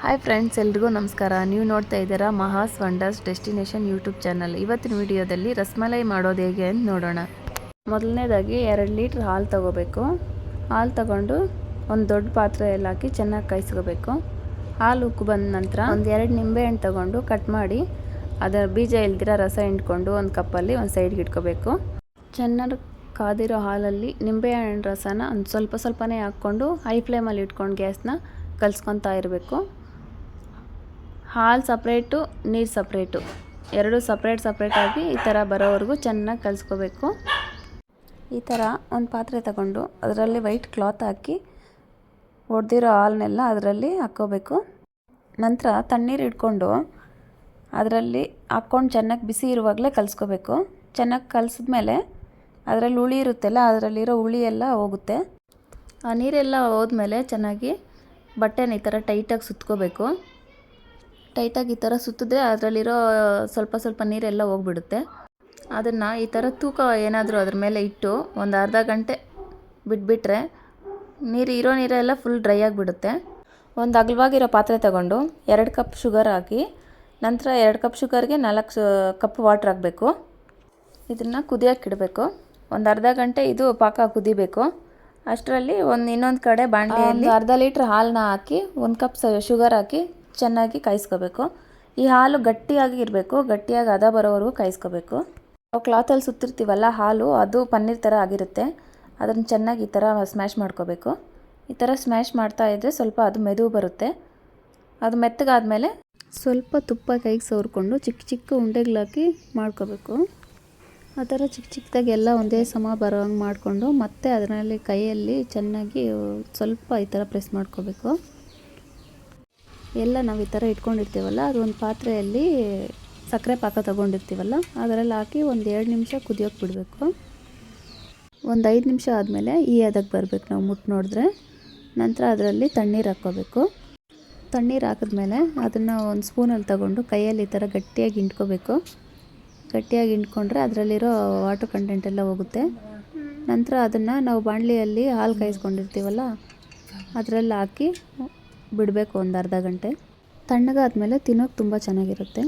Hi friends, ಎಲ್ರಿಗೂ ನಮಸ್ಕಾರ. ನೀವು ನೋಡ್ತಾ ಇದ್ದೀರಾ ಮಹಾಸ್ ವಂಡರ್ಸ್ ಡೆಸ್ಟಿನೇಷನ್ ಯೂಟ್ಯೂಬ್ ಚಾನಲ್. ಇವತ್ತಿನ ವಿಡಿಯೋದಲ್ಲಿ ರಸಮಲೈ ಮಾಡೋದು ಹೇಗೆ ಅಂತ ನೋಡೋಣ. ಮೊದಲನೇದಾಗಿ 2 ಲೀಟ್ರ್ ಹಾಲು ತಗೋಬೇಕು. ಹಾಲು ತಗೊಂಡು ಒಂದು ದೊಡ್ಡ ಪಾತ್ರೆಯಲ್ಲಿ ಹಾಕಿ ಚೆನ್ನಾಗಿ ಕಾಯಿಸ್ಕೋಬೇಕು. ಹಾಲು ಉಕ್ಕು ಬಂದ ನಂತರ ಒಂದು 2 ನಿಂಬೆಹಣ್ಣು ತಗೊಂಡು ಕಟ್ ಮಾಡಿ ಅದರ ಬೀಜ ಇಲ್ದಿರ ರಸ ಹಿಂಡ್ಕೊಂಡು ಒಂದು ಕಪ್ಪಲ್ಲಿ ಒಂದು ಸೈಡ್ಗೆ ಇಟ್ಕೋಬೇಕು. ಚೆನ್ನಾಗಿ ಕಾದಿರೋ ಹಾಲಲ್ಲಿ ನಿಂಬೆಹಣ್ಣು ರಸನ ಒಂದು ಸ್ವಲ್ಪನೇ ಹಾಕ್ಕೊಂಡು ಹೈ ಫ್ಲೇಮಲ್ಲಿ ಇಟ್ಕೊಂಡು ಗ್ಯಾಸ್ನ ಕಲಿಸ್ಕೊತಾ ಇರಬೇಕು. ಹಾಲು ಸಪ್ರೇಟು, ನೀರು ಸಪ್ರೇಟು, ಎರಡು ಸಪ್ರೇಟಾಗಿ ಈ ಥರ ಬರೋವರೆಗೂ ಚೆನ್ನಾಗಿ ಕಲಿಸ್ಕೋಬೇಕು. ಈ ಥರ ಒಂದು ಪಾತ್ರೆ ತಗೊಂಡು ಅದರಲ್ಲಿ ವೈಟ್ ಕ್ಲಾತ್ ಹಾಕಿ ಒಡೆದಿರೋ ಹಾಲನ್ನೆಲ್ಲ ಅದರಲ್ಲಿ ಹಾಕ್ಕೋಬೇಕು. ನಂತರ ತಣ್ಣೀರು ಇಟ್ಕೊಂಡು ಅದರಲ್ಲಿ ಹಾಕ್ಕೊಂಡು ಚೆನ್ನಾಗಿ ಬಿಸಿ ಇರುವಾಗಲೇ ಕಲಿಸ್ಕೋಬೇಕು. ಚೆನ್ನಾಗಿ ಕಲಿಸಿದ್ಮೇಲೆ ಅದರಲ್ಲಿ ಹುಳಿ ಇರುತ್ತೆಲ್ಲ, ಅದರಲ್ಲಿರೋ ಹುಳಿ ಎಲ್ಲ ಹೋಗುತ್ತೆ. ಆ ನೀರೆಲ್ಲ ಹೋದ್ಮೇಲೆ ಚೆನ್ನಾಗಿ ಬಟ್ಟೆನ ಈ ಥರ ಟೈಟಾಗಿ ಸುತ್ಕೋಬೇಕು. ಟೈಟಾಗಿ ಈ ಥರ ಸುತ್ತಿದ್ರೆ ಅದರಲ್ಲಿರೋ ಸ್ವಲ್ಪ ನೀರೆಲ್ಲ ಹೋಗ್ಬಿಡುತ್ತೆ. ಅದನ್ನು ಈ ಥರ ತೂಕ ಏನಾದರೂ ಅದ್ರ ಮೇಲೆ ಇಟ್ಟು ಒಂದು ಅರ್ಧ ಗಂಟೆ ಬಿಟ್ಬಿಟ್ರೆ ನೀರೆಲ್ಲ ಫುಲ್ ಡ್ರೈ ಆಗಿಬಿಡುತ್ತೆ. ಒಂದು ಅಗಲವಾಗಿರೋ ಪಾತ್ರೆ ತಗೊಂಡು 2 ಕಪ್ ಶುಗರ್ ಹಾಕಿ ನಂತರ 2 ಕಪ್ ಶುಗರ್ಗೆ 4 ಕಪ್ ವಾಟ್ರ್ ಹಾಕಬೇಕು. ಇದನ್ನು ಕುದಿಯೋಕೆ ಇಡಬೇಕು. ಒಂದು ಅರ್ಧ ಗಂಟೆ ಇದು ಪಾಕ ಕುದಿಬೇಕು. ಅಷ್ಟರಲ್ಲಿ ಇನ್ನೊಂದು ಕಡೆ ಬಾಣಲೆಯಲ್ಲಿ ಅರ್ಧ ಲೀಟ್ರ್ ಹಾಲನ್ನ ಹಾಕಿ 1 ಕಪ್ ಶುಗರ್ ಹಾಕಿ ಚೆನ್ನಾಗಿ ಕಾಯಿಸ್ಕೋಬೇಕು. ಈ ಹಾಲು ಗಟ್ಟಿಯಾಗಿ ಇರಬೇಕು. ಗಟ್ಟಿಯಾಗಿ ಹದ ಬರೋವರೆಗೂ ಕಾಯಿಸ್ಕೋಬೇಕು. ನಾವು ಕ್ಲಾತಲ್ಲಿ ಸುತ್ತಿರ್ತೀವಲ್ಲ ಹಾಲು, ಅದು ಪನ್ನೀರ್ ಥರ ಆಗಿರುತ್ತೆ. ಅದನ್ನು ಚೆನ್ನಾಗಿ ಈ ಥರ ಸ್ಮ್ಯಾಶ್ ಮಾಡ್ಕೋಬೇಕು. ಈ ಥರ ಸ್ಮ್ಯಾಶ್ ಮಾಡ್ತಾ ಇದ್ದರೆ ಸ್ವಲ್ಪ ಅದು ಮೆದು ಬರುತ್ತೆ. ಅದು ಮೆತ್ತಗಾದ್ಮೇಲೆ ಸ್ವಲ್ಪ ತುಪ್ಪ ಕೈಗೆ ಸವರ್ಕೊಂಡು ಚಿಕ್ಕ ಉಂಡೆಗಳಾಕಿ ಮಾಡ್ಕೋಬೇಕು. ಆ ಥರ ಚಿಕ್ಕದಾಗಿ ಎಲ್ಲ ಒಂದೇ ಸಮ ಬರೋ ಹಂಗೆ ಮಾಡಿಕೊಂಡು ಮತ್ತೆ ಅದರಲ್ಲಿ ಕೈಯಲ್ಲಿ ಚೆನ್ನಾಗಿ ಸ್ವಲ್ಪ ಈ ಥರ ಪ್ರೆಸ್ ಮಾಡ್ಕೋಬೇಕು. ಎಲ್ಲ ನಾವು ಈ ಥರ ಇಟ್ಕೊಂಡಿರ್ತೀವಲ್ಲ, ಅದು ಒಂದು ಪಾತ್ರೆಯಲ್ಲಿ ಸಕ್ಕರೆ ಪಾಕ ತೊಗೊಂಡಿರ್ತೀವಲ್ಲ ಅದರಲ್ಲಿ ಹಾಕಿ ಒಂದು 2 ನಿಮಿಷ ಕುದಿಯೋಕೆ ಬಿಡಬೇಕು. ಒಂದು 5 ನಿಮಿಷ ಆದಮೇಲೆ ಈ ಅದಕ್ಕೆ ಬರಬೇಕು ನಾವು ಮುಟ್ಟು ನೋಡಿದ್ರೆ. ನಂತರ ಅದರಲ್ಲಿ ತಣ್ಣೀರು ಹಾಕ್ಕೋಬೇಕು. ತಣ್ಣೀರು ಹಾಕಿದ್ಮೇಲೆ ಅದನ್ನು ಒಂದು ಸ್ಪೂನಲ್ಲಿ ತಗೊಂಡು ಕೈಯಲ್ಲಿ ಈ ಥರ ಗಟ್ಟಿಯಾಗಿ ಹಿಂಡ್ಕೋಬೇಕು. ಗಟ್ಟಿಯಾಗಿ ಹಿಂಡ್ಕೊಂಡ್ರೆ ಅದರಲ್ಲಿರೋ ವಾಟರ್ ಕಂಟೆಂಟ್ ಎಲ್ಲ ಹೋಗುತ್ತೆ. ನಂತರ ಅದನ್ನು ನಾವು ಬಾಣಲಿಯಲ್ಲಿ ಹಾಲು ಕಾಯಿಸ್ಕೊಂಡಿರ್ತೀವಲ್ಲ ಅದರಲ್ಲಿ ಹಾಕಿ ಬಿಡಬೇಕು ಒಂದು ಅರ್ಧ ಗಂಟೆ. ತಣ್ಣಗಾದ್ಮೇಲೆ ತಿನ್ನೋಕೆ ತುಂಬ ಚೆನ್ನಾಗಿರುತ್ತೆ.